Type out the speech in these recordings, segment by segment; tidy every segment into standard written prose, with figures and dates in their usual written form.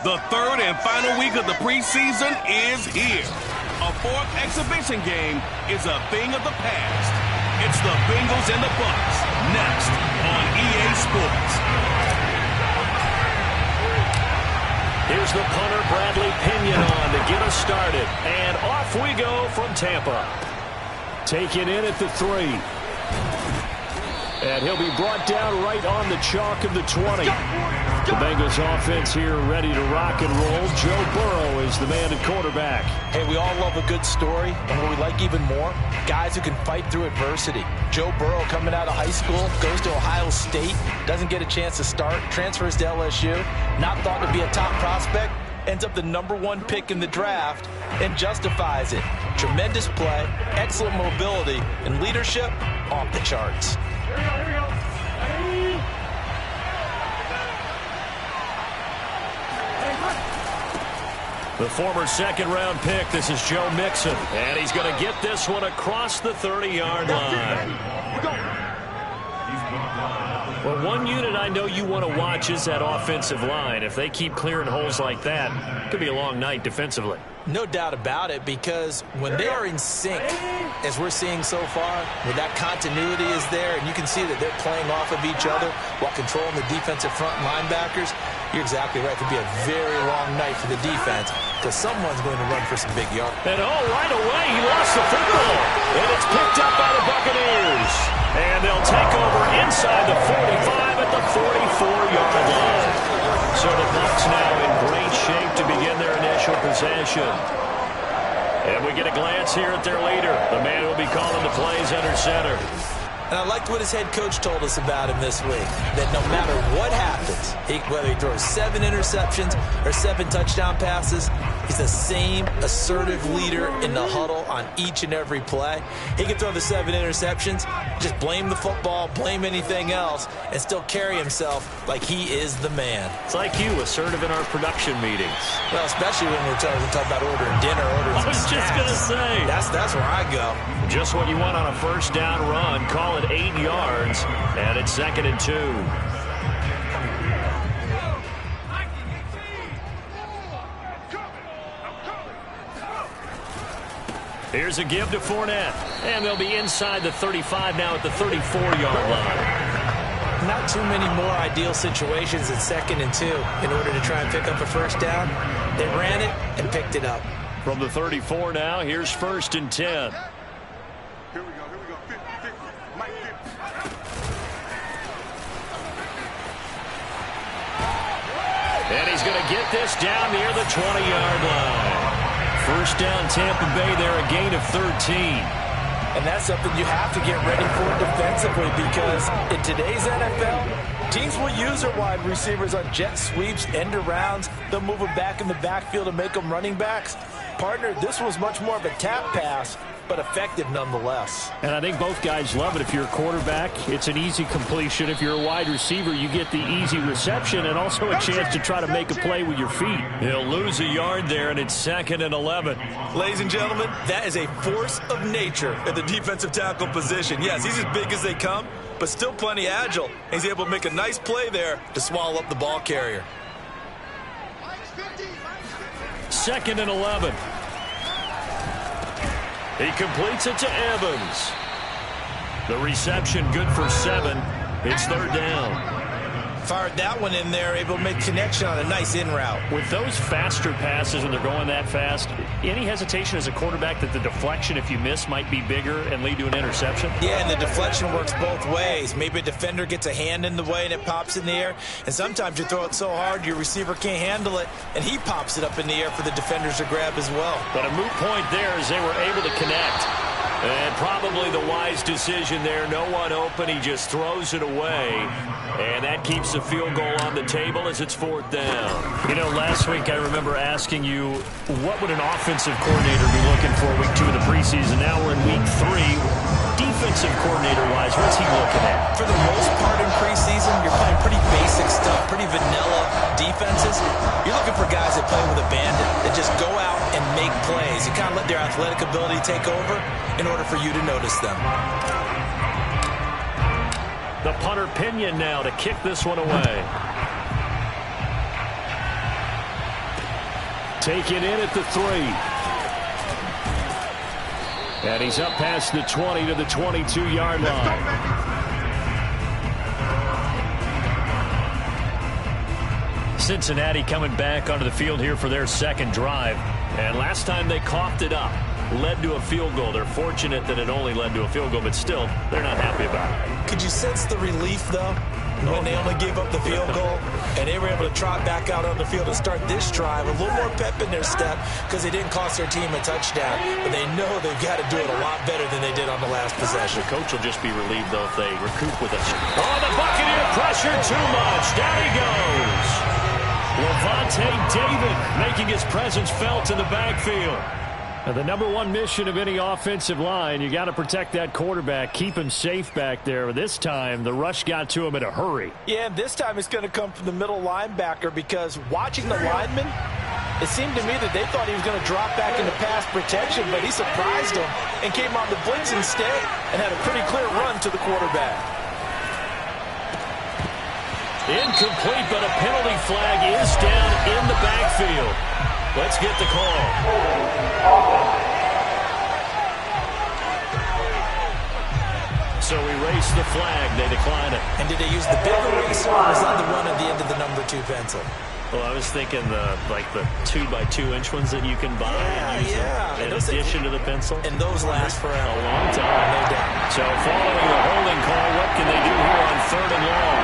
The third and final week of the preseason is here. A fourth exhibition game is a thing of the past. It's the Bengals and the Bucs, next on EA Sports. Here's the punter, Bradley Pinion, on to get us started. And off we go from Tampa. Taken in at the 3. And he'll be brought down right on the chalk of the 20. The Bengals offense here ready to rock and roll. Joe Burrow is the man at quarterback. Hey, we all love a good story, and what we like even more, guys who can fight through adversity. Joe Burrow coming out of high school, goes to Ohio State, doesn't get a chance to start, transfers to LSU, not thought to be a top prospect, ends up the #1 pick in the draft, and justifies it. Tremendous play, excellent mobility, and leadership off the charts. The former second-round pick, this is Joe Mixon. And he's going to get this one across the 30-yard line. Well, one unit I know you want to watch is that offensive line. If they keep clearing holes like that, it could be a long night defensively. No doubt about it, because when they are in sync, as we're seeing so far, when that continuity is there, and you can see that they're playing off of each other while controlling the defensive front linebackers, you're exactly right. It could be a very long night for the defense, because someone's going to run for some big yards. And right away, he lost the football. And it's picked up by the Buccaneers. And they'll take over inside the 45 at the 44-yard line. So the Bucs now in great shape to begin their initial possession. And we get a glance here at their leader, the man who will be calling the plays under center. And I liked what his head coach told us about him this week, that no matter what happens, whether he throws 7 interceptions or 7 touchdown passes, he's the same assertive leader in the huddle on each and every play. He can throw the 7 interceptions, just blame the football, blame anything else, and still carry himself like he is the man. It's like you, assertive in our production meetings. Well, especially when we're talking about ordering dinner, ordering I was some just snacks. going to say. That's where I go. Just what you want on a first down run. Call it 8 yards, and it's 2nd and 2. Here's a give to Fournette, and they'll be inside the 35 now at the 34-yard line. Not too many more ideal situations in 2nd and 2 in order to try and pick up a first down. They ran it and picked it up. From the 34 now, here's 1st and 10. Here we go. 50, Mike 50. And he's going to get this down near the 20-yard line. First down, Tampa Bay there, a gain of 13. And that's something you have to get ready for defensively, because in today's NFL, teams will use their wide receivers on jet sweeps, end arounds. They'll move them back in the backfield and make them running backs. Partner, this was much more of a tap pass, but effective nonetheless. And I think both guys love it. If you're a quarterback, it's an easy completion. If you're a wide receiver, you get the easy reception and also a chance to try to make a play with your feet. He'll lose a yard there, and it's 2nd and 11. Ladies and gentlemen, that is a force of nature at the defensive tackle position. Yes, he's as big as they come, but still plenty agile. He's able to make a nice play there to swallow up the ball carrier. 2nd and 11. He completes it to Evans. The reception good for 7. It's 3rd down. Fired that one in there, able to make connection on a nice in route. With those faster passes when they're going that fast, any hesitation as a quarterback that the deflection, if you miss, might be bigger and lead to an interception? Yeah, and the deflection works both ways. Maybe a defender gets a hand in the way and it pops in the air. And sometimes you throw it so hard your receiver can't handle it, and he pops it up in the air for the defenders to grab as well. But a moot point there as they were able to connect. And probably the wise decision there. No one open. He just throws it away. And that keeps the field goal on the table as it's 4th down. You know, last week I remember asking you, what would an offensive coordinator be looking for week 2 of the preseason? Now we're in week 3. Defensive coordinator-wise, what's he looking at? For the most part in preseason, you're playing pretty basic stuff, pretty vanilla defenses. You're looking for guys that play with abandon, that just go out and make plays. You kind of let their athletic ability take over in order for you to notice them. The punter Pinion now to kick this one away. Taken in at the 3. And he's up past the 20 to the 22-yard line. Cincinnati coming back onto the field here for their second drive. And last time they coughed it up, led to a field goal. They're fortunate that it only led to a field goal, but still, they're not happy about it. Could you sense the relief, though, when they only gave up the field goal and they were able to trot back out on the field and start this drive, a little more pep in their step because they didn't cost their team a touchdown, but they know they've got to do it a lot better than they did on the last possession. The coach will just be relieved, though, if they recoup with us. Oh, the Buccaneer pressure too much. Down he goes. Levante David making his presence felt in the backfield. The number one mission of any offensive line, you got to protect that quarterback, keep him safe back there. This time, the rush got to him in a hurry. Yeah, and this time it's going to come from the middle linebacker because watching the lineman, it seemed to me that they thought he was going to drop back into pass protection, but he surprised them and came on the blitz instead and had a pretty clear run to the quarterback. Incomplete, but a penalty flag is down in the backfield. Let's get the call. So erase the flag. They decline it. And did they use the big eraser or was that the one at the end of the number 2 pencil? Well, I was thinking the 2x2-inch ones that you can buy in addition to the pencil. And those last forever. A long time. No doubt. So following the holding call, what can they do here on 3rd and long?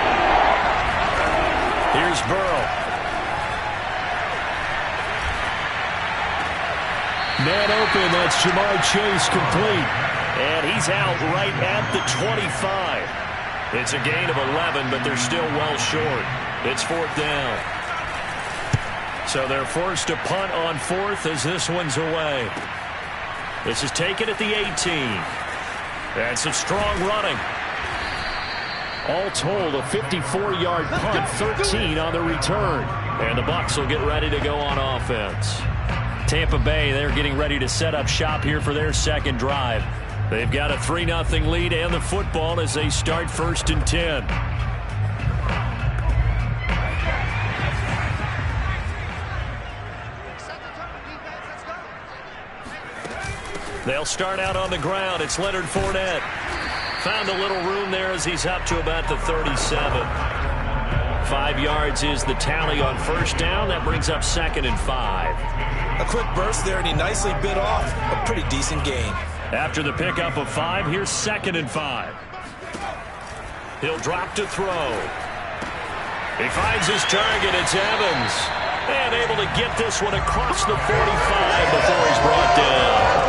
Here's Burrow. Man open, that's Jamar Chase complete. And he's out right at the 25. It's a gain of 11, but they're still well short. It's 4th down. So they're forced to punt on 4th as this one's away. This is taken at the 18. And some strong running. All told, a 54-yard punt, 13 on the return. And the Bucs will get ready to go on offense. Tampa Bay, they're getting ready to set up shop here for their second drive. They've got a 3-0 lead and the football as they start 1st and 10. They'll start out on the ground. It's Leonard Fournette. Found a little room there as he's up to about the 37. 5 yards is the tally on 1st down. That brings up 2nd and 5. A quick burst there, and he nicely bit off a pretty decent gain. After the pickup of 5, here's 2nd and 5. He'll drop to throw. He finds his target. It's Evans. And able to get this one across the 45 before he's brought down.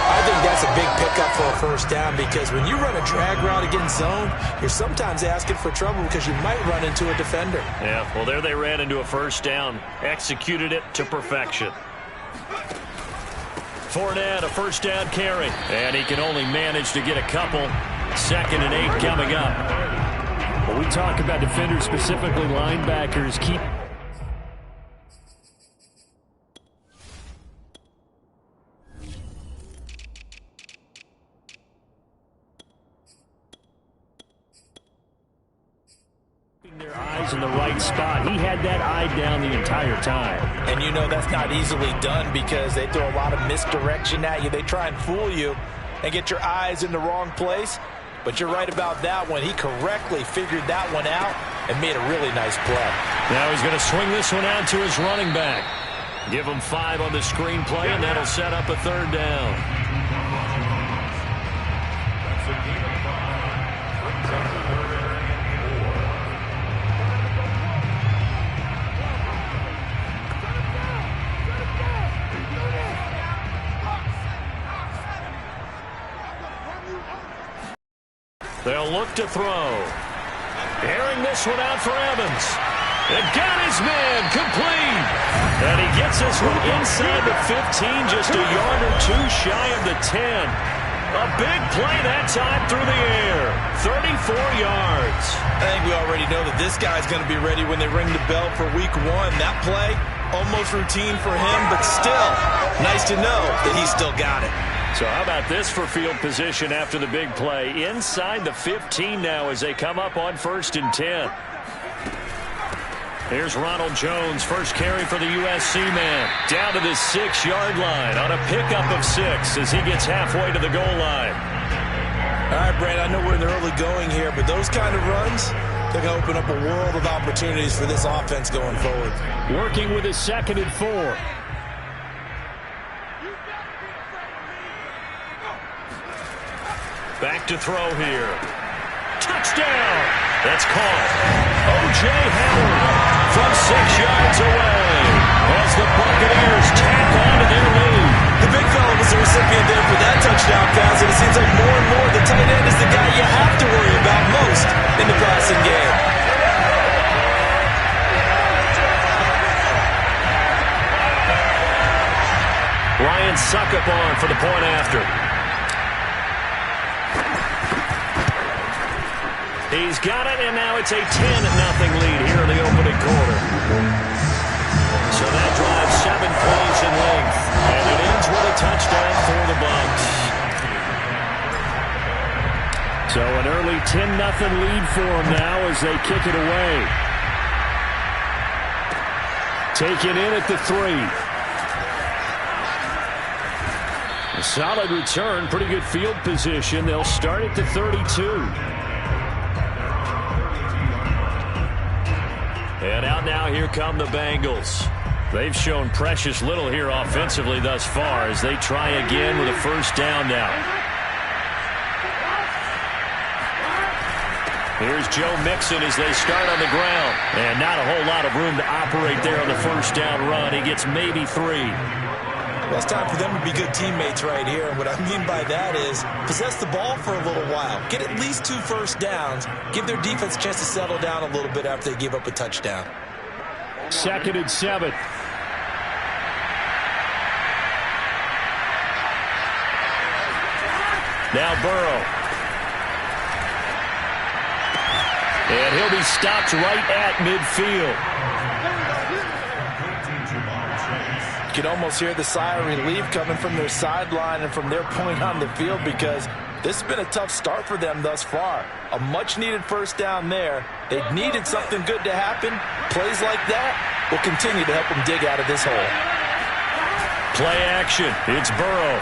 I think that's a big pickup for a 1st down because when you run a drag route against zone, you're sometimes asking for trouble because you might run into a defender. Yeah, well, there they ran into a 1st down. Executed it to perfection. Fournette, a 1st down carry. And he can only manage to get a couple. 2nd and 8 coming up. When we talk about defenders, specifically linebackers, keep their eyes in the right spot. He had that eye down the entire time. And you know that's not easily done because they throw a lot of misdirection at you. They try and fool you and get your eyes in the wrong place. But you're right about that one. He correctly figured that one out and made a really nice play. Now he's going to swing this one out to his running back. Give him 5 on the screenplay, and that'll set up a 3rd down. They'll look to throw. Airing this one out for Evans. And got his man complete. And he gets this one inside the 15, just a yard or 2 shy of the 10. A big play that time through the air. 34 yards. I think we already know that this guy's going to be ready when they ring the bell for week 1. That play, almost routine for him, but still nice to know that he's still got it. So how about this for field position after the big play? Inside the 15 now as they come up on 1st and 10. Here's Ronald Jones, first carry for the USC man. Down to the 6-yard line on a pickup of 6 as he gets halfway to the goal line. All right, Brad, I know we're in the early going here, but those kind of runs, they're going to open up a world of opportunities for this offense going forward. Working with a 2nd and 4. Back to throw here. Touchdown! That's caught. O.J. Howard from 6 yards away as the Buccaneers tack on to their lead. The big fella was the recipient there for that touchdown pass, and it seems like more and more the tight end is the guy you have to worry about most in the passing game. Ryan Suckup on for the point after. He's got it, and now it's a 10-0 lead here in the opening quarter. So that drives 7 plays in length, and it ends with a touchdown for the Bucs. So an early 10-0 lead for them now as they kick it away. Taken in at the 3. A solid return, pretty good field position. They'll start at the 32. And out now, here come the Bengals. They've shown precious little here offensively thus far as they try again with a first down now. Here's Joe Mixon as they start on the ground. And not a whole lot of room to operate there on the first down run. He gets maybe 3. Well, it's time for them to be good teammates right here. And what I mean by that is possess the ball for a little while. Get at least 2 first downs. Give their defense a chance to settle down a little bit after they give up a touchdown. 2nd and 7. Now Burrow. And he'll be stopped right at midfield. You can almost hear the sigh of relief coming from their sideline and from their point on the field because this has been a tough start for them thus far. A much-needed first down there. They needed something good to happen. Plays like that will continue to help them dig out of this hole. Play action. It's Burrow.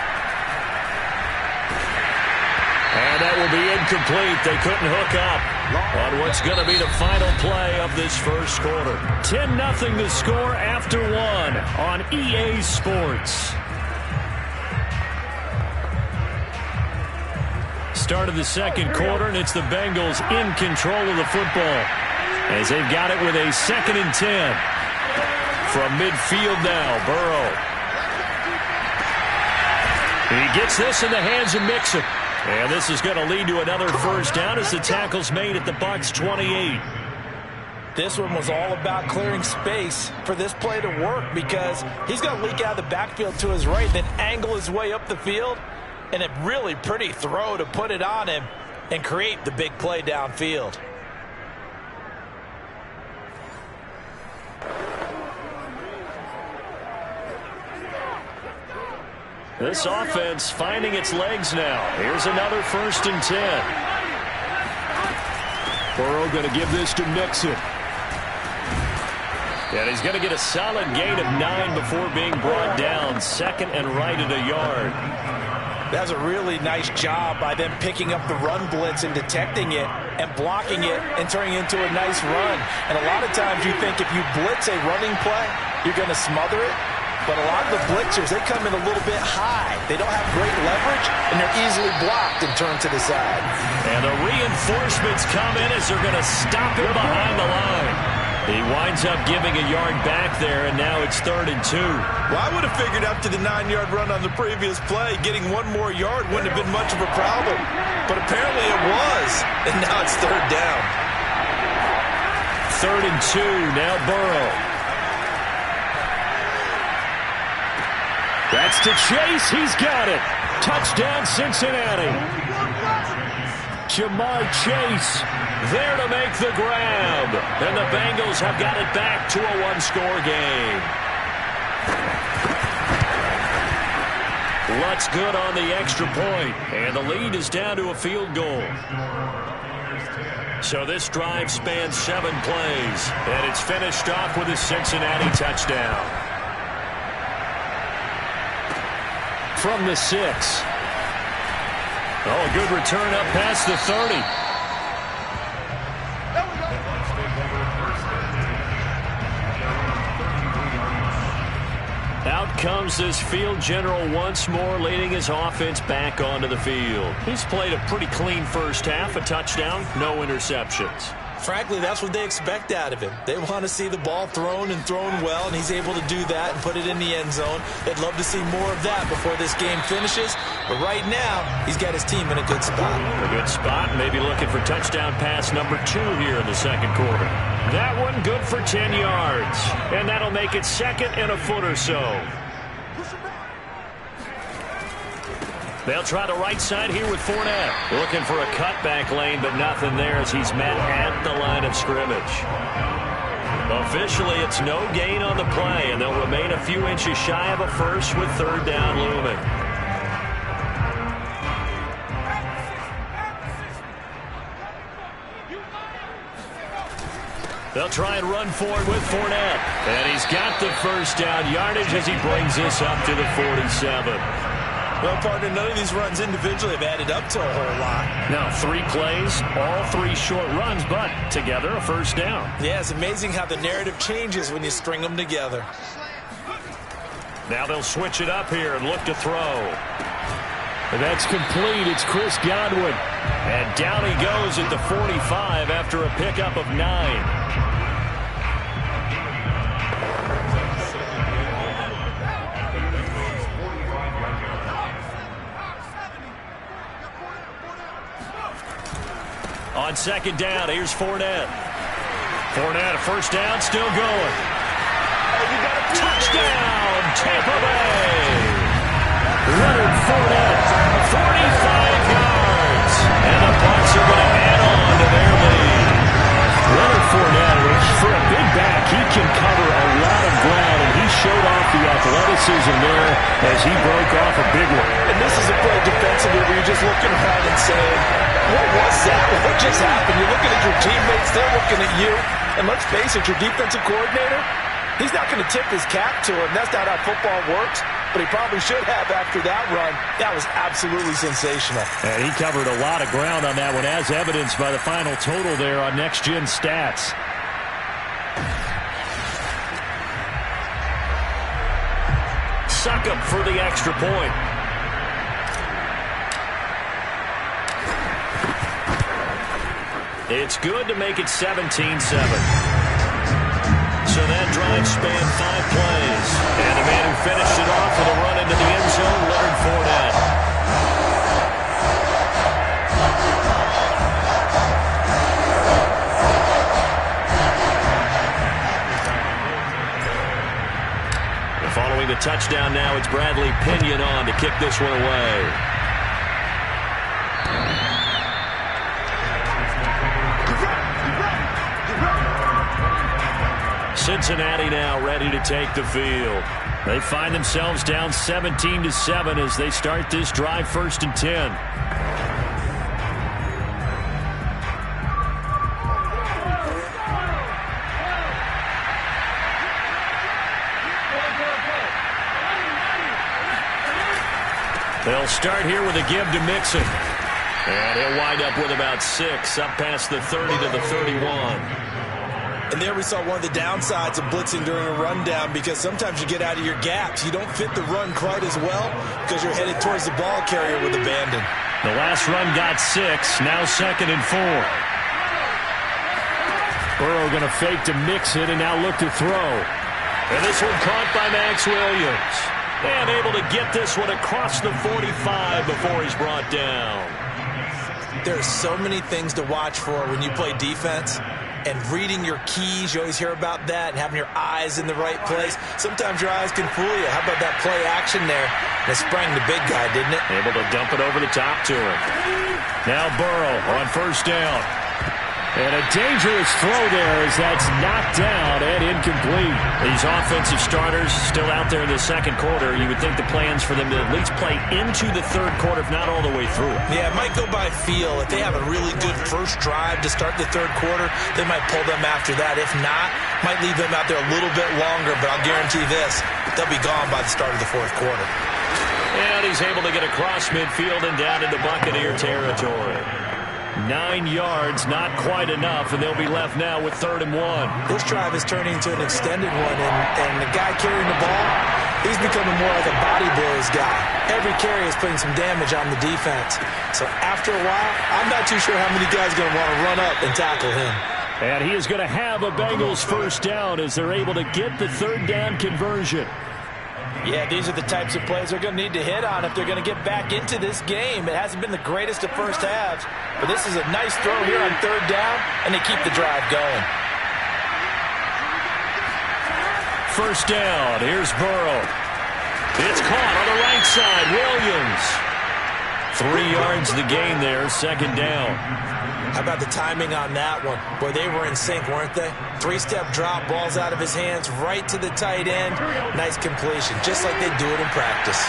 And that will be incomplete. They couldn't hook up on what's going to be the final play of this first quarter. 10-0 the score after 1 on EA Sports. Start of the second quarter, and it's the Bengals in control of the football as they've got it with a 2nd and 10. From midfield now, Burrow. He gets this in the hands of Mixon. And this is going to lead to another first down as the tackle's made at the Bucs 28. This one was all about clearing space for this play to work because he's going to leak out of the backfield to his right, then angle his way up the field, and a really pretty throw to put it on him and create the big play downfield. This offense finding its legs now. Here's another 1st and 10. Burrow going to give this to Mixon. And he's going to get a solid gain of 9 before being brought down. 2nd and right at a yard. That's a really nice job by them picking up the run blitz and detecting it and blocking it and turning it into a nice run. And a lot of times you think if you blitz a running play, you're going to smother it. But a lot of the blitzers, they come in a little bit high. They don't have great leverage, and they're easily blocked and turned to the side. And the reinforcements come in as they're going to stop him behind the line. He winds up giving a yard back there, and now it's 3rd and 2. Well, I would have figured after the 9-yard run on the previous play, getting 1 more yard wouldn't have been much of a problem. But apparently it was, and now it's 3rd down. 3rd and 2, now Burrow. That's to Chase. He's got it. Touchdown, Cincinnati. Jamar Chase there to make the grab. And the Bengals have got it back to a 1-score game. Lutt's good on the extra point, and the lead is down to a field goal. So this drive spans 7 plays, and it's finished off with a Cincinnati touchdown. From the 6. Oh, a good return up past the 30. Out comes this field general once more, leading his offense back onto the field. He's played a pretty clean first half, a touchdown, no interceptions. Frankly, that's what they expect out of him. They want to see the ball thrown and thrown well, and he's able to do that and put it in the end zone. They'd love to see more of that before this game finishes. But right now, he's got his team in a good spot. A good spot, maybe looking for touchdown pass number 2 here in the second quarter. That one good for 10 yards. And that'll make it 2nd and a foot or so. They'll try the right side here with Fournette. Looking for a cutback lane, but nothing there as he's met at the line of scrimmage. Officially, it's no gain on the play, and they'll remain a few inches shy of a first with 3rd down looming. They'll try and run for it with Fournette. And he's got the first down yardage as he brings this up to the 47. Well, partner, none of these runs individually have added up to a whole lot. Now 3 plays, all 3 short runs, but together a first down. Yeah, it's amazing how the narrative changes when you string them together. Now they'll switch it up here and look to throw. And that's complete. It's Chris Godwin. And down he goes at the 45 after a pickup of 9. On 2nd down, here's Fournette. Fournette, a first down, still going. Touchdown, Tampa Bay! Leonard Fournette, 45 yards. And the Bucs are going to add on to their lead. Leonard Fournette, for a big back, he can cover a lot of ground, and he showed off the athleticism there as he broke off a big one. And this is a play defensively where you're just looking around and saying, what was that? What just happened? You're looking at your teammates, they're looking at you. And let's face it, your defensive coordinator, he's not going to tip his cap to him. That's not how football works. But he probably should have after that run. That was absolutely sensational. And he covered a lot of ground on that one, as evidenced by the final total there on Next Gen Stats. Succop for the extra point. It's good to make it 17-7. So that drive spanned 5 plays. And the man who finished it off with a run into the end zone, Leonard Fournette. And following the touchdown now, it's Bradley Pinion on to kick this one away. Cincinnati now ready to take the field. They find themselves down 17-7 as they start this drive 1st and 10. They'll start here with a give to Mixon. And he'll wind up with about 6 up past the 30 to the 31. And there we saw one of the downsides of blitzing during a rundown, because sometimes you get out of your gaps. You don't fit the run quite as well because you're headed towards the ball carrier with abandon. The last run got 6, now 2nd and 4. Burrow going to fake to Mixon and now look to throw. And this one caught by Max Williams. And able to get this one across the 45 before he's brought down. There are so many things to watch for when you play defense. And reading your keys, you always hear about that, and having your eyes in the right place. Sometimes your eyes can fool you. How about that play action there? That sprang the big guy, didn't it? Able to dump it over the top to him. Now Burrow on 1st down. And a dangerous throw there as that's knocked down and incomplete. These offensive starters still out there in the second quarter. You would think the plans for them to at least play into the third quarter, if not all the way through. Yeah, it might go by feel. If they have a really good first drive to start the third quarter, they might pull them after that. If not, might leave them out there a little bit longer, but I'll guarantee this, they'll be gone by the start of the fourth quarter. And he's able to get across midfield and down into Buccaneer territory. 9 yards, not quite enough, and they'll be left now with 3rd and 1. This drive is turning into an extended one, and the guy carrying the ball, he's becoming more like a body blows guy. Every carry is putting some damage on the defense. So after a while, I'm not too sure how many guys are going to want to run up and tackle him. And he is going to have a Bengals first down as they're able to get the 3rd down conversion. Yeah, these are the types of plays they're going to need to hit on if they're going to get back into this game. It hasn't been the greatest of first halves, but this is a nice throw here on 3rd down, and they keep the drive going. First down, here's Burrow. It's caught on the right side, Williams. 3 yards the gain there, 2nd down. How about the timing on that one? Boy, they were in sync, weren't they? 3-step drop, balls out of his hands, right to the tight end. Nice completion, just like they do it in practice.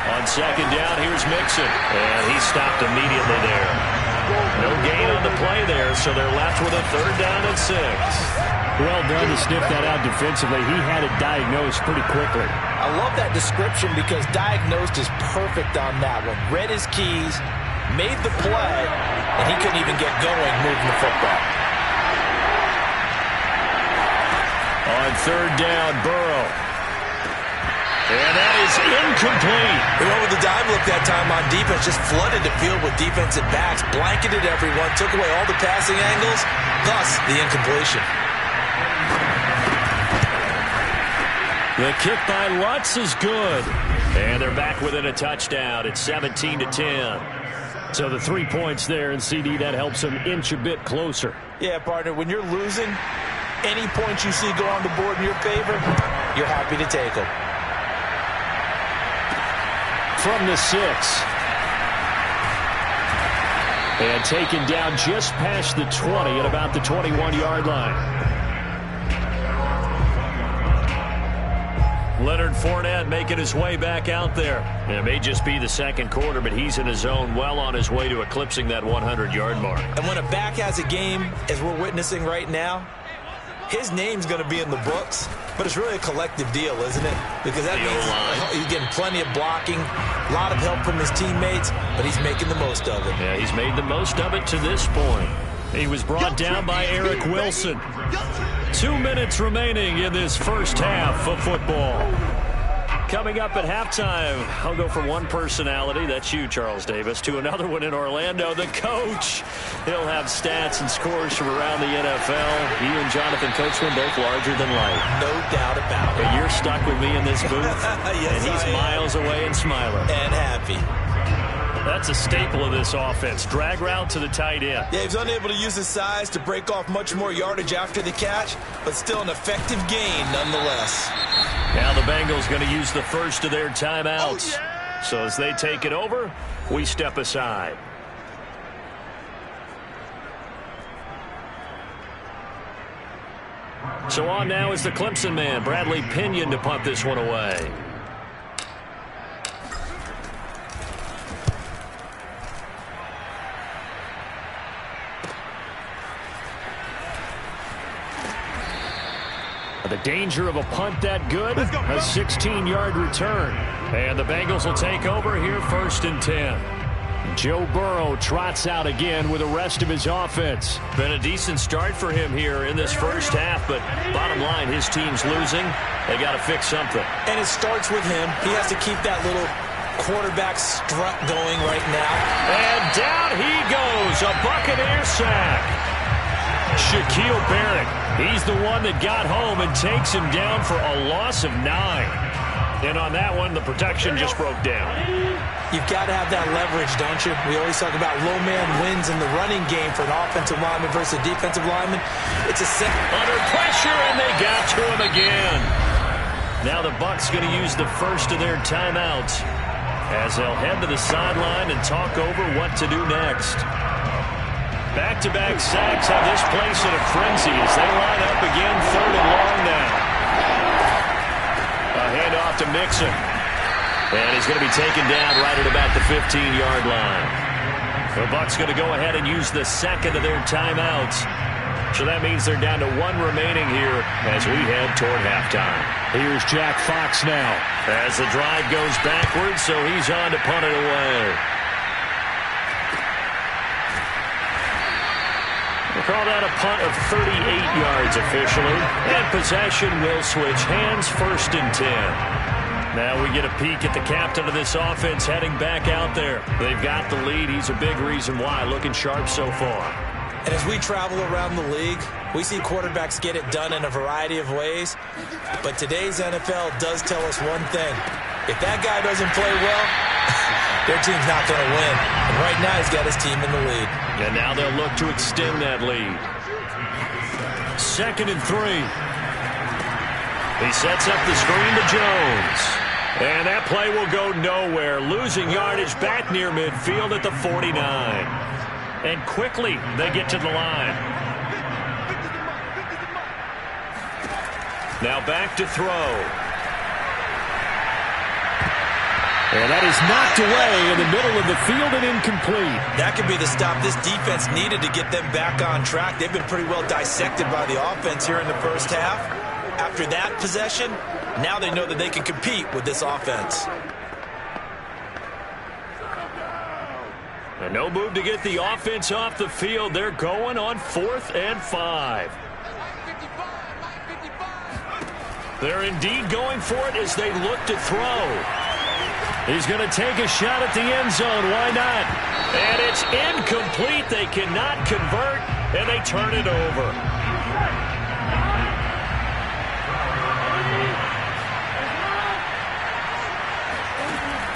On 2nd down, here's Mixon. And he stopped immediately there. No gain on the play there, so they're left with a 3rd down and 6. Well done to sniff that out defensively. He had it diagnosed pretty quickly. I love that description because diagnosed is perfect on that one. Read his keys, made the play, and he couldn't even get going moving the football. On 3rd down, Burrow. And that is incomplete. They went with the dive look that time on defense, just flooded the field with defensive backs, blanketed everyone, took away all the passing angles, thus the incompletion. The kick by Lutz is good. And they're back within a touchdown. It's 17-10. So the 3 points there, and CD, that helps them inch a bit closer. Yeah, partner, when you're losing, any points you see go on the board in your favor, you're happy to take them. From the 6. And taken down just past the 20 at about the 21-yard line. Leonard Fournette making his way back out there. And it may just be the second quarter, but he's in his zone, well on his way to eclipsing that 100-yard mark. And when a back has a game, as we're witnessing right now, his name's going to be in the books, but it's really a collective deal, isn't it? Because that means he's getting plenty of blocking, a lot of help from his teammates, but he's making the most of it. Yeah, he's made the most of it to this point. He was brought down by Eric Wilson. 2 minutes remaining in this first half of football. Coming up at halftime, I'll go from one personality, that's you, Charles Davis, to another one in Orlando, the coach. He'll have stats and scores from around the NFL. He and Jonathan Coachman both larger than life. No doubt about it. But you're stuck with me in this booth, yes, and he's miles away and smiling. And happy. That's a staple of this offense. Drag route to the tight end. Yeah, he's unable to use his size to break off much more yardage after the catch, but still an effective gain nonetheless. Now the Bengals going to use the first of their timeouts. Oh, yeah. So as they take it over, we step aside. So on now is the Clemson man, Bradley Pinion, to punt this one away. The danger of a punt that good, a 16-yard return. And the Bengals will take over here 1st and 10. Joe Burrow trots out again with the rest of his offense. Been a decent start for him here in this first half, but bottom line, his team's losing. They got to fix something. And it starts with him. He has to keep that little quarterback strut going right now. And down he goes, a Buccaneer sack. Shaquille Barrett, he's the one that got home and takes him down for a loss of 9. And on that one, the protection just broke down. You've got to have that leverage, don't you? We always talk about low man wins in the running game for an offensive lineman versus a defensive lineman. It's a under pressure, and they got to him again. Now the Bucs going to use the first of their timeouts. as they'll head to the sideline and talk over what to do next. Back-to-back sacks have this place in a frenzy as they line up again 3rd and long now. A handoff to Mixon. And he's going to be taken down right at about the 15-yard line. The Bucs going to go ahead and use the second of their timeouts. So that means they're down to 1 remaining here as we head toward halftime. Here's Jack Fox now. As the drive goes backwards, so he's on to punt it away. We'll call that a punt of 38 yards officially. And possession will switch hands, 1st and 10. Now we get a peek at the captain of this offense heading back out there. They've got the lead. He's a big reason why. Looking sharp so far. And as we travel around the league, we see quarterbacks get it done in a variety of ways. But today's NFL does tell us one thing. If that guy doesn't play well, their team's not going to win. And right now he's got his team in the lead. And now they'll look to extend that lead. 2nd and 3. He sets up the screen to Jones. And that play will go nowhere. Losing yardage back near midfield at the 49. And quickly they get to the line. Now back to throw. And that is knocked away in the middle of the field and incomplete. That could be the stop this defense needed to get them back on track. They've been pretty well dissected by the offense here in the first half. After that possession, now they know that they can compete with this offense. And no move to get the offense off the field. They're going on 4th and 5. They're indeed going for it as they look to throw. He's going to take a shot at the end zone. Why not? And it's incomplete. They cannot convert, and they turn it over.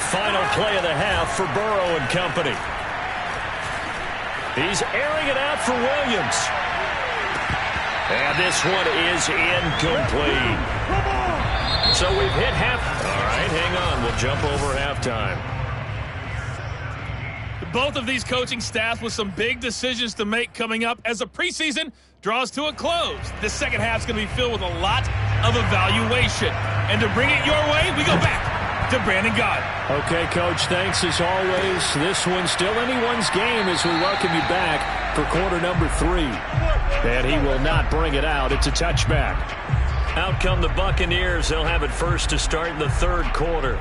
Final play of the half for Burrow and company. He's airing it out for Williams. And this one is incomplete. So we've hit half. All right, hang on. We'll jump over halftime. Both of these coaching staffs with some big decisions to make coming up as the preseason draws to a close. This second half is going to be filled with a lot of evaluation. And to bring it your way, we go back to Brandon Gaudin. Okay, Coach, thanks as always. This one's still anyone's game as we welcome you back for quarter number 3. And he will not bring it out. It's a touchback. Out come the Buccaneers. They'll have it first to start in the 3rd quarter.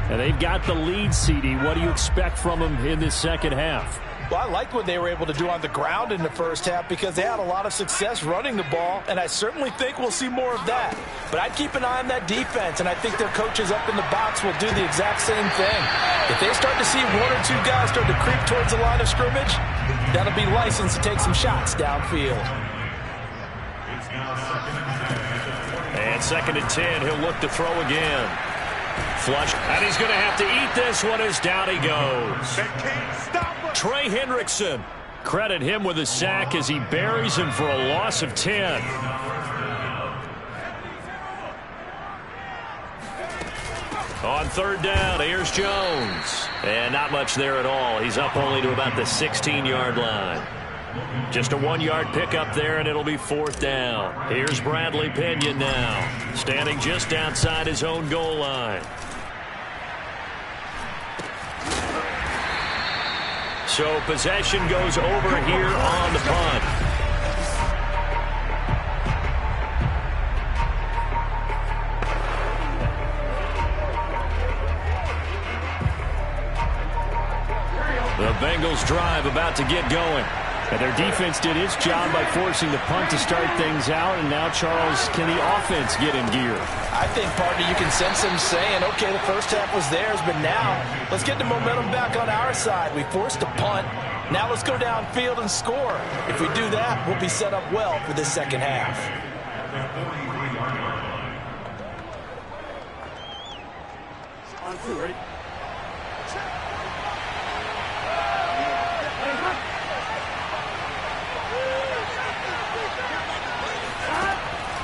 And they've got the lead, CD. What do you expect from them in this second half? Well, I like what they were able to do on the ground in the first half because they had a lot of success running the ball, and I certainly think we'll see more of that. But I'd keep an eye on that defense, and I think their coaches up in the box will do the exact same thing. If they start to see 1 or 2 guys start to creep towards the line of scrimmage, that'll be licensed to take some shots downfield. And 2nd and 10, he'll look to throw again. Flush, and he's going to have to eat this one as down he goes. Trey Hendrickson. Credit him with a sack as he buries him for a loss of 10. On 3rd down, here's Jones. And not much there at all. He's up only to about the 16-yard line. Just a 1-yard pickup there, and it'll be 4th down. Here's Bradley Pinion now, standing just outside his own goal line. So possession goes over here on the punt. The Bengals drive about to get going. And their defense did its job by forcing the punt to start things out. And now, Charles, can the offense get in gear? I think, partner, you can sense them saying, okay, the first half was theirs, but now let's get the momentum back on our side. We forced a punt. Now let's go downfield and score. If we do that, we'll be set up well for this second half. Ready?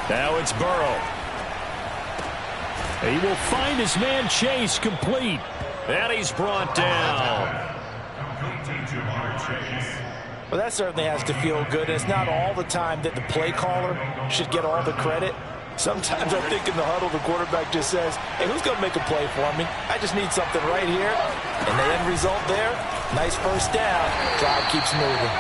Now it's Burrow. He will find his man Chase complete. And he's brought down. Well, that certainly has to feel good. It's not all the time that the play caller should get all the credit. Sometimes I think in the huddle, the quarterback just says, hey, who's going to make a play for me? I just need something right here. And the end result there, nice first down. Drive keeps moving.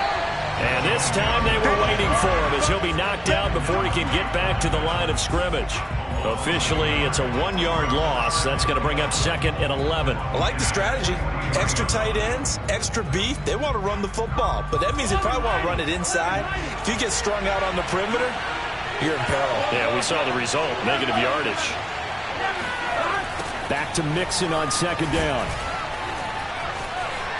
And this time they were waiting for him as he'll be knocked out before he can get back to the line of scrimmage. Officially, it's a 1-yard loss. That's going to bring up 2nd and 11. I like the strategy. Extra tight ends, extra beef. They want to run the football, but that means they probably want to run it inside. If you get strung out on the perimeter, you're in peril. Yeah, we saw the result. Negative yardage. Back to Mixon on 2nd down.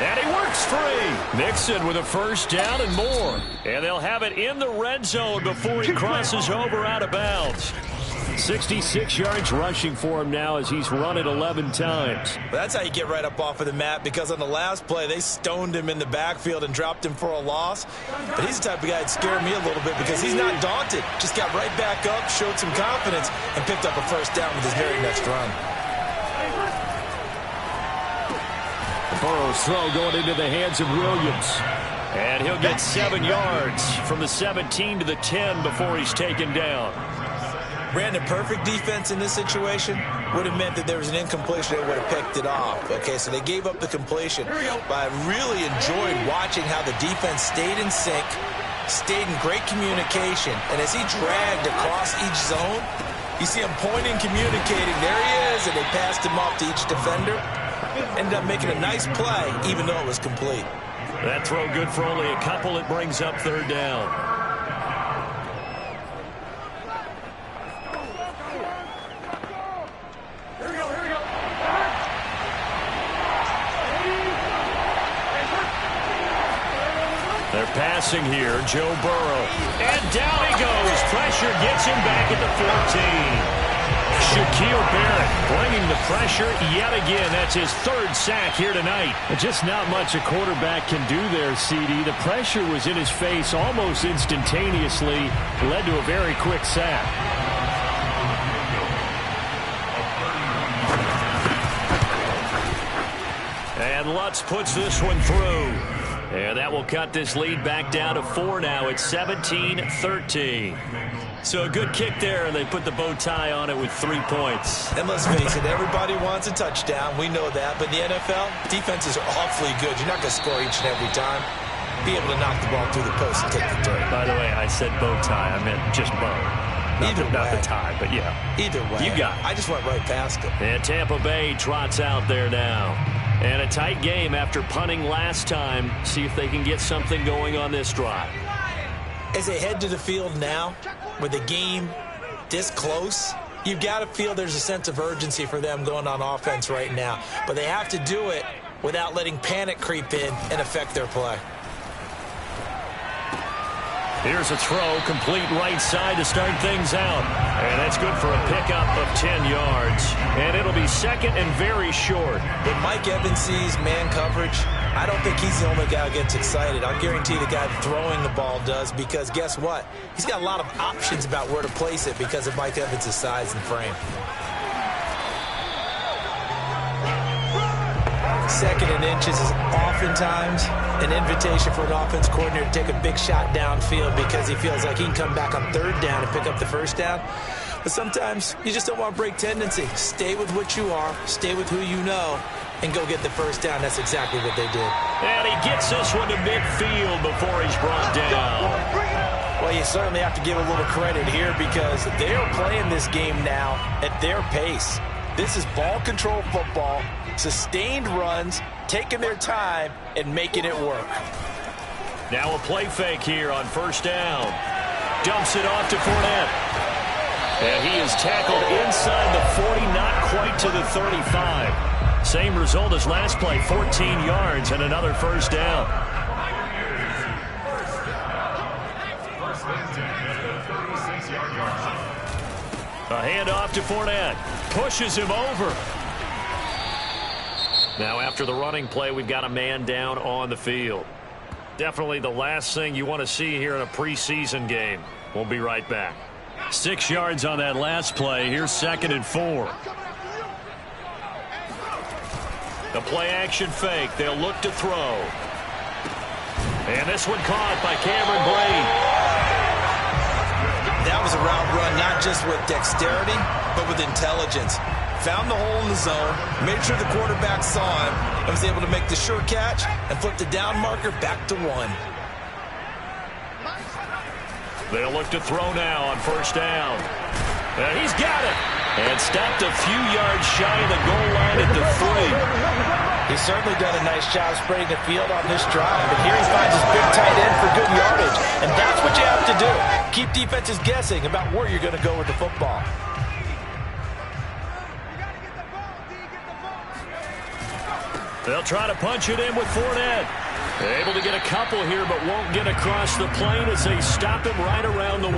And he works free. Mixon with a first down and more. And they'll have it in the red zone before he crosses over out of bounds. 66 yards rushing for him now as he's run it 11 times. Well, that's how you get right up off of the mat, because on the last play, they stoned him in the backfield and dropped him for a loss. But he's the type of guy that scared me a little bit because he's not daunted. Just got right back up, showed some confidence, and picked up a first down with his very next run. Burrow's throw going into the hands of Williams. And he'll get 7 yards from the 17 to the 10 before he's taken down. Brandon, perfect defense in this situation would have meant that there was an incompletion. They would have picked it off. Okay, so they gave up the completion. But I really enjoyed watching how the defense stayed in sync, stayed in great communication. And as he dragged across each zone, you see him pointing, communicating. There he is, and they passed him off to each defender. Ended up making a nice play, even though it was complete. That throw good for only a couple. It brings up 3rd down. They're passing here, Joe Burrow. And down he goes. Pressure gets him back at the 14. Shaquille Barrett bringing the pressure yet again. That's his 3rd sack here tonight. Just not much a quarterback can do there, CD. The pressure was in his face almost instantaneously. Led to a very quick sack. And Lutz puts this one through. And that will cut this lead back down to 4 now. It's 17-13. So a good kick there, and they put the bow tie on it with 3 points. And let's face it, everybody wants a touchdown. We know that. But in the NFL, defenses are awfully good. You're not going to score each and every time. Be able to knock the ball through the post and take the dirt. By the way, I said bow tie. I meant just bow. Not the tie, but yeah. Either way. You got it. I just went right past it. And Tampa Bay trots out there now. And a tight game after punting last time. See if they can get something going on this drive. As they head to the field now, with the game this close, you've got to feel there's a sense of urgency for them going on offense right now. But they have to do it without letting panic creep in and affect their play. Here's a throw, complete right side to start things out. And that's good for a pickup of 10 yards. And it'll be 2nd and very short. When Mike Evans sees man coverage, I don't think he's the only guy who gets excited. I'll guarantee the guy throwing the ball does, because guess what? He's got a lot of options about where to place it because of Mike Evans' size and frame. 2nd and inches is oftentimes an invitation for an offense coordinator to take a big shot downfield because he feels like he can come back on 3rd down and pick up the 1st down. But sometimes you just don't want to break tendency. Stay with what you are, stay with who you know, and go get the 1st down. That's exactly what they did. And he gets this one to midfield before he's brought down. Well, you certainly have to give a little credit here because they are playing this game now at their pace. This is ball control football, sustained runs, taking their time, and making it work. Now a play fake here on 1st down. Dumps it off to Fournette. And he is tackled inside the 40, not quite to the 35. Same result as last play, 14 yards and another 1st down. A handoff to Fournette. Pushes him over. Now after the running play, we've got a man down on the field. Definitely the last thing you want to see here in a preseason game. We'll be right back. 6 yards on that last play. Here's 2nd and 4. The play-action fake. They'll look to throw. And this one caught by Cameron Brate. That was a route run, not just with dexterity, but with intelligence. Found the hole in the zone, made sure the quarterback saw him, and was able to make the sure catch and flip the down marker back to 1. They'll look to throw now on first down. And he's got it. And stopped a few yards shy of the goal line at the 3. He's certainly done a nice job spreading the field on this drive, but here he finds his big tight end for good yardage. And that's what you have to do. Keep defenses guessing about where you're going to go with the football. They'll try to punch it in with Fournette. Able to get a couple here, but won't get across the plane as they stop him right around the 1.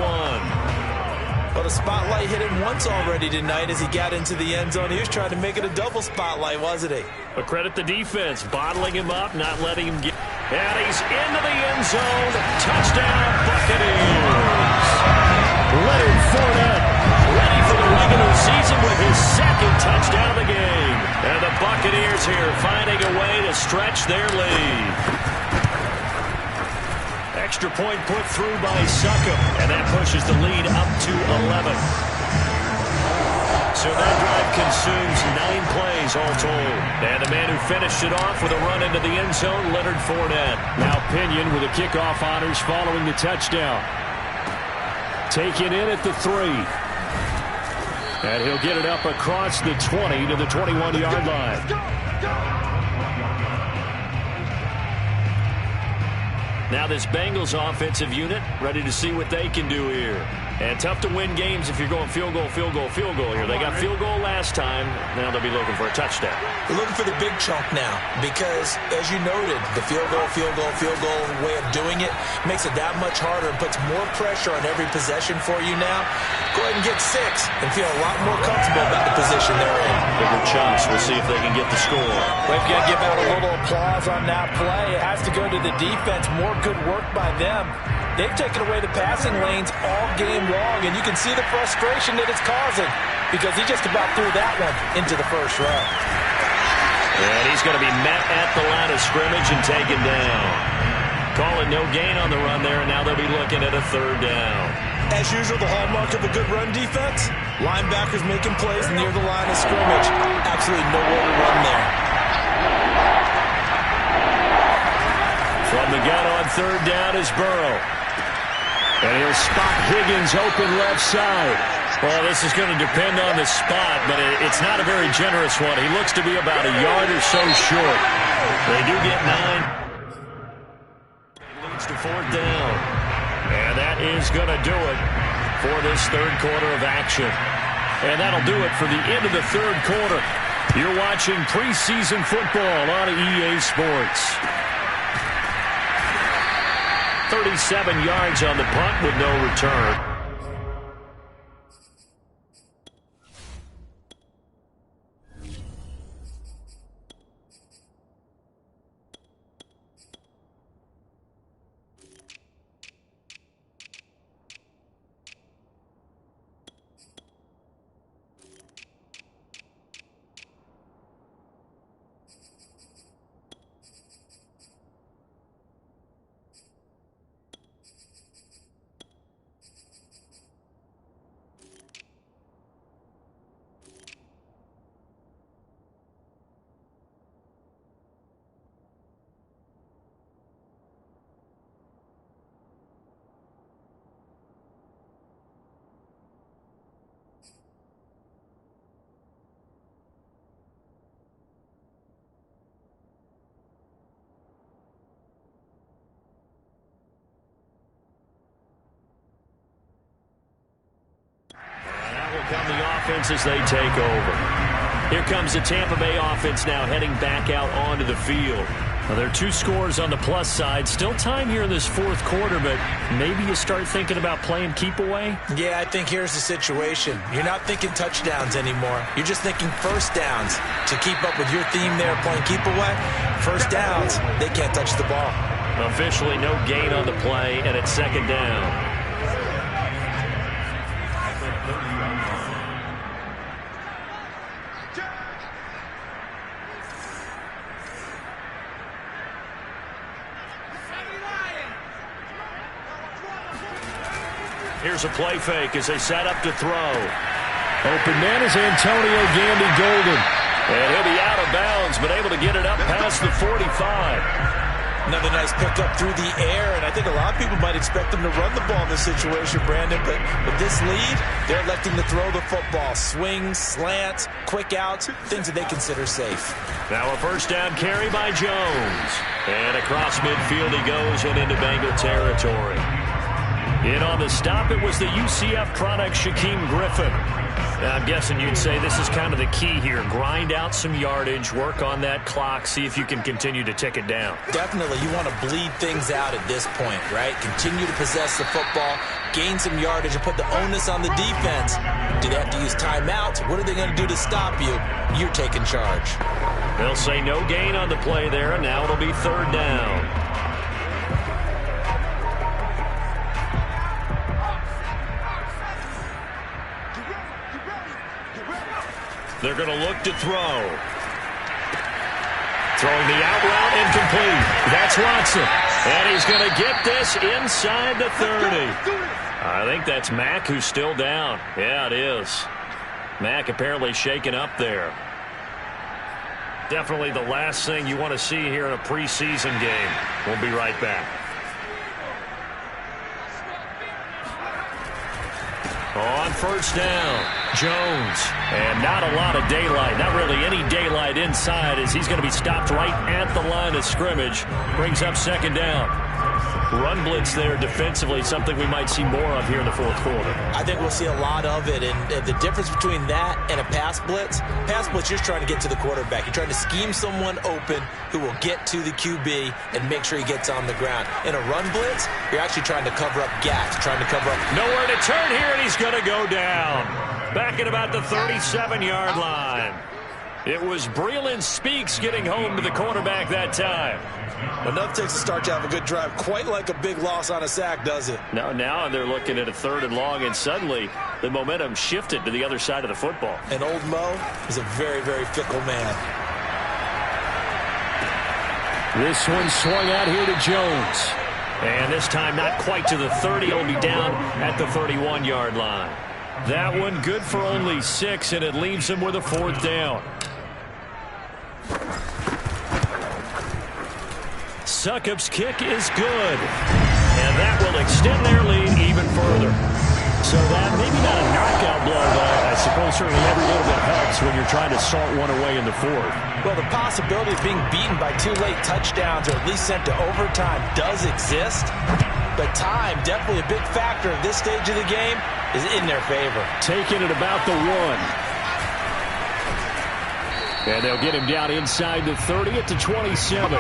Well, the spotlight hit him once already tonight as he got into the end zone. He was trying to make it a double spotlight, wasn't he? But credit the defense, bottling him up, not letting him get... And he's into the end zone. Touchdown, Buccaneers. Leonard Fournette, Ready for the regular season with his second touchdown of the game. And the Buccaneers here finding a way to stretch their lead. Extra point put through by Succop, and that pushes the lead up to 11. So that drive consumes 9 plays all told. And the man who finished it off with a run into the end zone, Leonard Fournette. now Pinion with the kickoff honors following the touchdown. Taken in at the 3. And he'll get it up across the 20 to the 21-yard line. Now this Bengals offensive unit ready to see what they can do here. And tough to win games if you're going field goal, field goal, field goal here. They got field goal last time. Now they'll be looking for a touchdown. They're looking for the big chunk now because, as you noted, the field goal way of doing it makes it that much harder and puts more pressure on every possession for you now. Go ahead and get 6 and feel a lot more comfortable about the position they're in. Bigger chunks. We'll see if they can get the score. We've got to give out a little applause on that play. It has to go to the defense. More good work by them. They've taken away the passing lanes all game long, and you can see the frustration that it's causing because he just about threw that one into the first row. And he's going to be met at the line of scrimmage and taken down. Calling no gain on the run there, and now they'll be looking at a 3rd down. As usual, the hallmark of a good run defense, linebackers making plays near the line of scrimmage. Absolutely nowhere to run there. From the gun on 3rd down is Burrow. And he'll spot Higgins open left side. Well, this is going to depend on the spot, but it's not a very generous one. He looks to be about a yard or so short. They do get 9. Leads to 4th down. And that is going to do it for this 3rd quarter of action. And that'll do it for the end of the 3rd quarter. You're watching preseason football on EA Sports. 37 yards on the punt with no return. Come the offense as they take over. Here comes the Tampa Bay offense now heading back out onto the field. Now, there are 2 scores on the plus side. Still time here in this 4th quarter, but maybe you start thinking about playing keep away? Yeah, I think here's the situation. You're not thinking touchdowns anymore. You're just thinking first downs. To keep up with your theme there, playing keep away, first downs, they can't touch the ball. Officially no gain on the play, and it's 2nd down. Here's a play fake as they set up to throw. Open man is Antonio Gandy Golden. And he'll be out of bounds, but able to get it up past the 45. Another nice pickup through the air, and I think a lot of people might expect them to run the ball in this situation, Brandon, but with this lead, they're electing to throw the football. Swings, slants, quick outs, things that they consider safe. Now a first down carry by Jones. And across midfield he goes and into Bengal territory. In on the stop, it was the UCF product, Shaquem Griffin. Now, I'm guessing you'd say this is kind of the key here. Grind out some yardage, work on that clock, see if you can continue to tick it down. Definitely. You want to bleed things out at this point, right? Continue to possess the football, gain some yardage, and put the onus on the defense. Do they have to use timeouts? What are they going to do to stop you? You're taking charge. They'll say no gain on the play there, and now it'll be third down. They're going to look to throw. Throwing the out route, incomplete. That's Watson. And he's going to get this inside the 30. I think that's Mack who's still down. Yeah, it is. Mack apparently shaken up there. Definitely the last thing you want to see here in a preseason game. We'll be right back. On first down, Jones. And not a lot of daylight. Not really any daylight inside as he's going to be stopped right at the line of scrimmage. Brings up second down. Run blitz there defensively, something we might see more of here in the fourth quarter. I think we'll see a lot of it, and the difference between that and a pass blitz, you're trying to get to the quarterback. You're trying to scheme someone open who will get to the QB and make sure he gets on the ground. In a run blitz, you're actually trying to cover up gaps, trying to cover up. Nowhere to turn here, and he's going to go down. Back at about the 37-yard line. It was Breeland Speaks getting home to the quarterback that time. Enough takes to start to have a good drive. Quite like a big loss on a sack, does it? Now they're looking at a third and long, and suddenly the momentum shifted to the other side of the football. And old Mo is a very, very fickle man. This one swung out here to Jones. And this time not quite to the 30. It'll be down at the 31-yard line. That one good for only 6, and it leaves him with a fourth down. Succop's kick is good. And that will extend their lead even further. So that maybe not a knockout blow, but I suppose certainly every little bit helps when you're trying to salt one away in the fourth. Well, the possibility of being beaten by 2 late touchdowns or at least sent to overtime does exist. But time, definitely a big factor at this stage of the game, is in their favor. Taking it about the 1. And they'll get him down inside the 30 at the 27.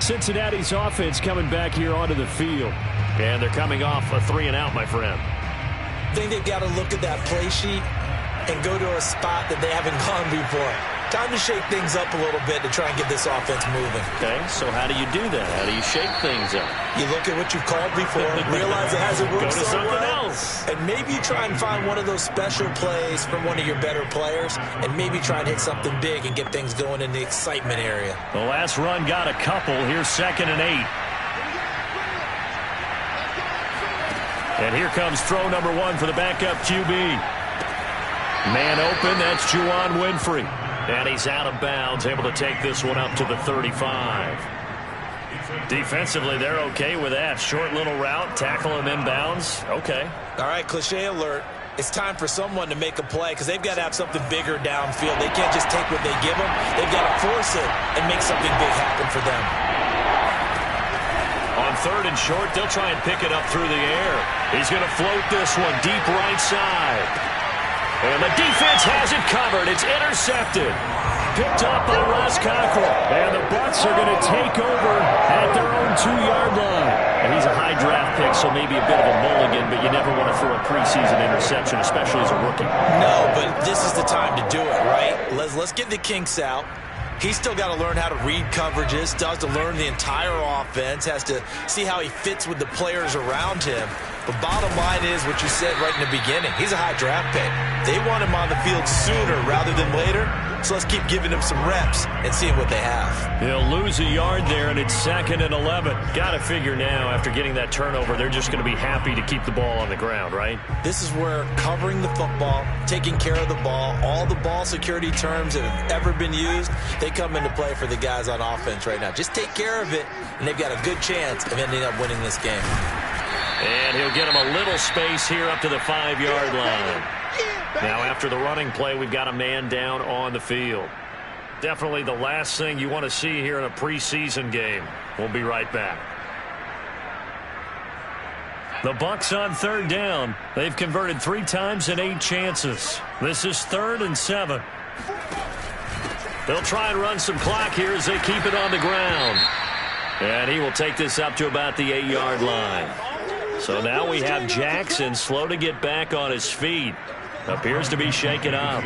Cincinnati's offense coming back here onto the field. And they're coming off a 3-and-out, my friend. I think they've got to look at that play sheet and go to a spot that they haven't gone before. Time to shake things up a little bit to try and get this offense moving. Okay, so how do you do that? How do you shake things up? You look at what you've called before, realize it hasn't worked so well. Go to something else. And maybe you try and find one of those special plays from one of your better players, and maybe try and hit something big and get things going in the excitement area. The last run got a couple. Here's 2nd and 8. And here comes throw number 1 for the backup QB. Man open, that's Juwan Winfrey. And he's out of bounds, able to take this one up to the 35. Defensively, they're okay with that. Short little route, tackle him inbounds. Okay. All right, cliche alert. It's time for someone to make a play because they've got to have something bigger downfield. They can't just take what they give them. They've got to force it and make something big happen for them. On 3rd and short, they'll try and pick it up through the air. He's going to float this one deep right side. And the defense has it covered. It's intercepted. Picked up by Ross Cockrell. And the Bucs are going to take over at their own 2-yard line. And he's a high draft pick, so maybe a bit of a mulligan, but you never want to throw a preseason interception, especially as a rookie. No, but this is the time to do it, right? Let's get the kinks out. He's still got to learn how to read coverages, still has to learn the entire offense, has to see how he fits with the players around him. But bottom line is what you said right in the beginning. He's a high draft pick. They want him on the field sooner rather than later. So let's keep giving him some reps and seeing what they have. He'll lose a yard there, and it's 2nd and 11. Got to figure now, after getting that turnover, they're just going to be happy to keep the ball on the ground, right? This is where covering the football, taking care of the ball, all the ball security terms that have ever been used, they come into play for the guys on offense right now. Just take care of it, and they've got a good chance of ending up winning this game. And he'll get him a little space here up to the 5-yard line. Now, after the running play, we've got a man down on the field. Definitely the last thing you want to see here in a preseason game. We'll be right back. The Bucs on 3rd down. They've converted 3 times in 8 chances. This is 3rd and 7. They'll try and run some clock here as they keep it on the ground. And he will take this up to about the 8-yard line. So now we have Jackson slow to get back on his feet. Appears to be shaken up.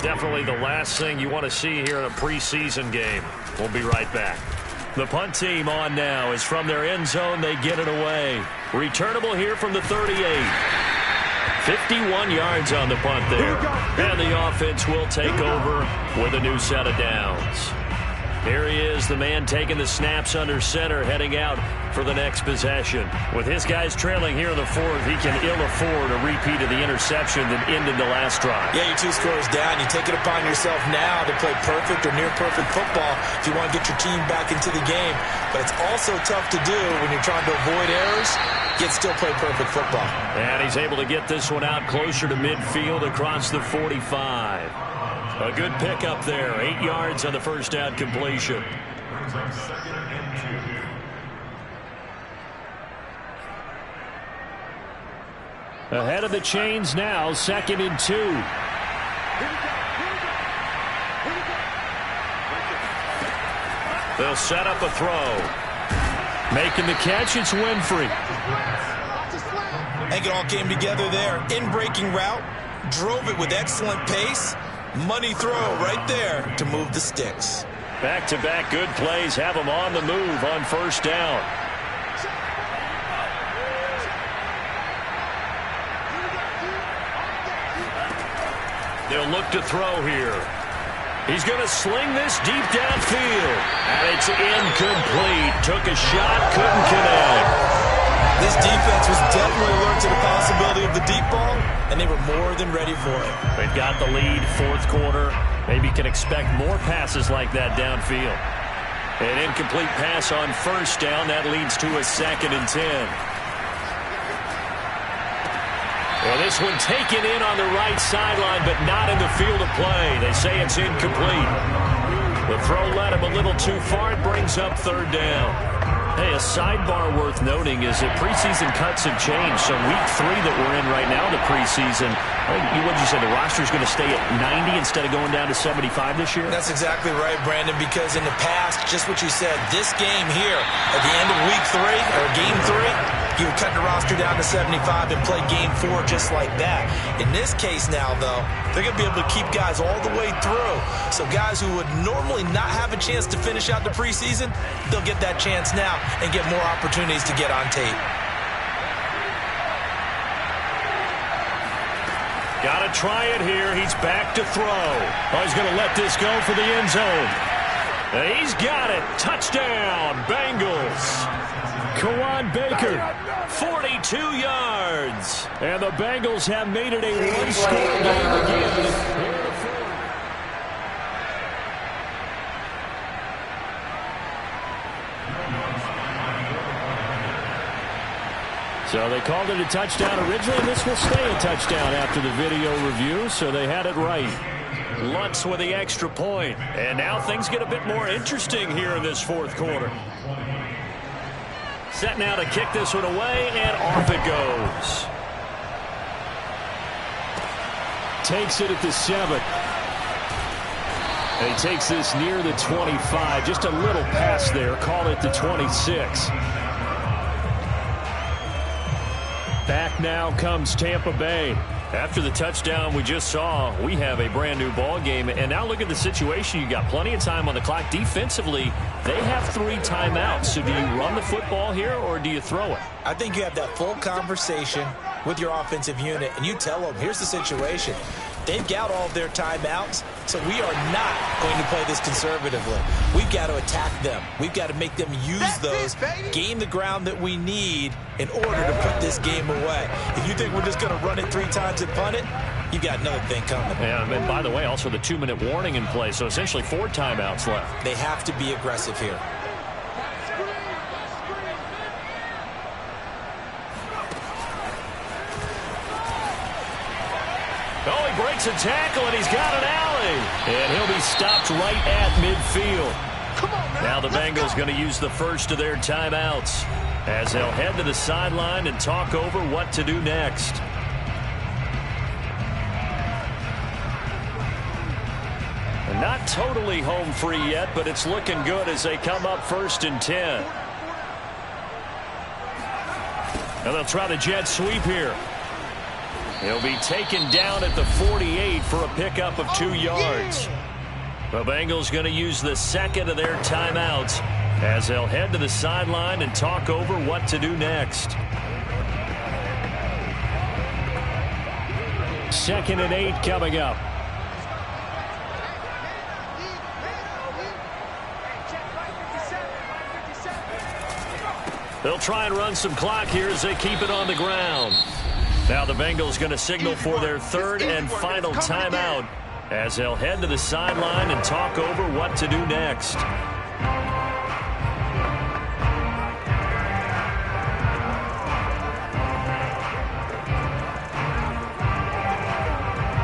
Definitely the last thing you want to see here in a preseason game. We'll be right back. The punt team on now is from their end zone. They get it away. Returnable here from the 38. 51 yards on the punt there. And the offense will take over with a new set of downs. Here he is, the man taking the snaps under center, heading out for the next possession. With his guys trailing here in the 4th, he can ill afford a repeat of the interception that ended the last drive. Yeah, you're 2 scores down. You take it upon yourself now to play perfect or near-perfect football if you want to get your team back into the game. But it's also tough to do when you're trying to avoid errors, yet still play perfect football. And he's able to get this one out closer to midfield across the 45. A good pickup there. 8 yards on the first down completion. Ahead of the chains now, 2nd and 2. They'll set up a throw. Making the catch, it's Winfrey. I think it all came together there. In-breaking route, drove it with excellent pace. Money throw right there to move the sticks. Back-to-back good plays have them on the move on 1st down. They'll look to throw here. He's going to sling this deep downfield. And it's incomplete. Took a shot, couldn't connect. This defense was definitely alert to the possibility of the deep ball, and they were more than ready for it. They've got the lead, 4th quarter. Maybe can expect more passes like that downfield. An incomplete pass on 1st down. That leads to a 2nd and 10. Well, this one taken in on the right sideline, but not in the field of play. They say it's incomplete. The throw led him a little too far. It brings up 3rd down. Hey, a sidebar worth noting is that preseason cuts have changed. So week 3 that we're in right now, the preseason, what did you say, the roster's going to stay at 90 instead of going down to 75 this year? That's exactly right, Brandon, because in the past, just what you said, this game here, at the end of week 3, or game 3, you would cut the roster down to 75 and play game 4 just like that. In this case now, though, they're going to be able to keep guys all the way through. So guys who would normally not have a chance to finish out the preseason, they'll get that chance now and get more opportunities to get on tape. Got to try it here. He's back to throw. Oh, he's going to let this go for the end zone. And he's got it. Touchdown, Bengals. Kawan Baker, 42 yards. And the Bengals have made it a one-score game again. So they called it a touchdown originally. This will stay a touchdown after the video review, so they had it right. Lutz with the extra point. And now things get a bit more interesting here in this 4th quarter. Set now to kick this one away, and off it goes. Takes it at the 7. And he takes this near the 25. Just a little pass there. Call it the 26. Back now comes Tampa Bay. After the touchdown we just saw, we have a brand new ball game. And now look at the situation. You got plenty of time on the clock. Defensively, they have 3 timeouts. So do you run the football here or do you throw it? I think you have that full conversation with your offensive unit, and you tell them, here's the situation. They've got all of their timeouts, so we are not going to play this conservatively. We've got to attack them. We've got to make them use those, gain the ground that we need in order to put this game away. If you think we're just going to run it 3 times and punt it, you got another thing coming. Yeah, and by the way, also the 2-minute warning in play, so essentially 4 timeouts left. They have to be aggressive here. Oh, he breaks a tackle, and he's got an alley. And he'll be stopped right at midfield. Now the Bengals going to use the first of their timeouts as they'll head to the sideline and talk over what to do next. And not totally home free yet, but it's looking good as they come up 1st and 10. And they'll try the jet sweep here. He'll be taken down at the 48 for a pickup of 2 yards. The Bengals going to use the second of their timeouts as they'll head to the sideline and talk over what to do next. 2nd and 8 coming up. They'll try and run some clock here as they keep it on the ground. Now the Bengals going to signal for their 3rd and final timeout as they'll head to the sideline and talk over what to do next.